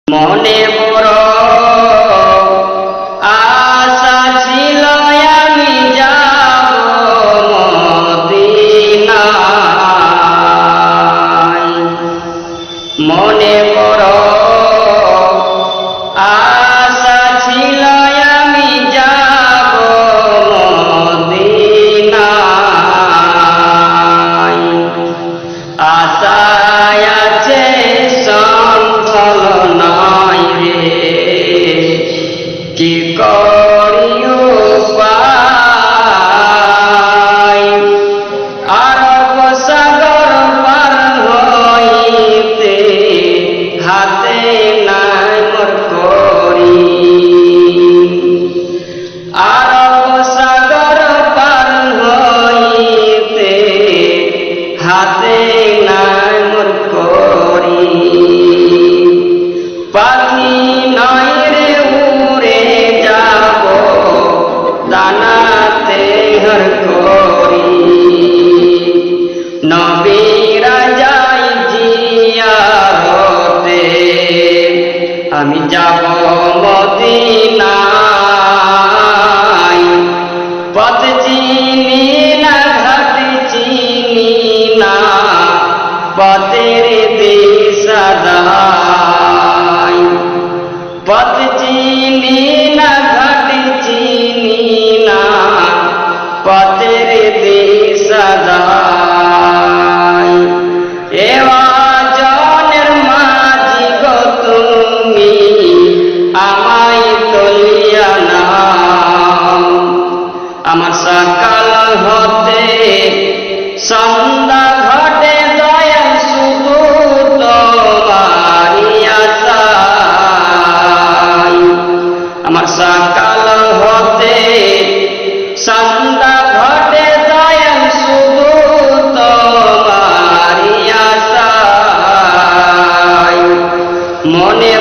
মনে বড় আশা ছিল আমি যাব মদিনায়। মনে বড় আশা ছিল আমি যাব মদিনায়। আশায় আছে সফল নয় রে, কি করিও উপায়। আরব সাগর পার হইতে হাতে নাই মোর করি। আরব সাগর পার হইতে হাতে নাই মোর করি। পাখি নয় রে উড়ে যাব দানাতে হর করি। নবীরা যাই জিয়ারতে আমি যাব মদিনায়। পথ চিনি না ঘাট চিনি না, পথের দিশা দাই। পথ চিনি না ঘাট চিনি না, পথের দিশা দাই। এওয়াজনের মাঝি গো তুমি আমায় তলিয়া নাও। আমার সকাল হতে সন্ধ্যা ঘটে দয়াল শুধু তোমারি আশায়। আমার সকাল হতে সন্ধ্যা ঘটে দয়াল শুধু তোমারি আশায়। মনে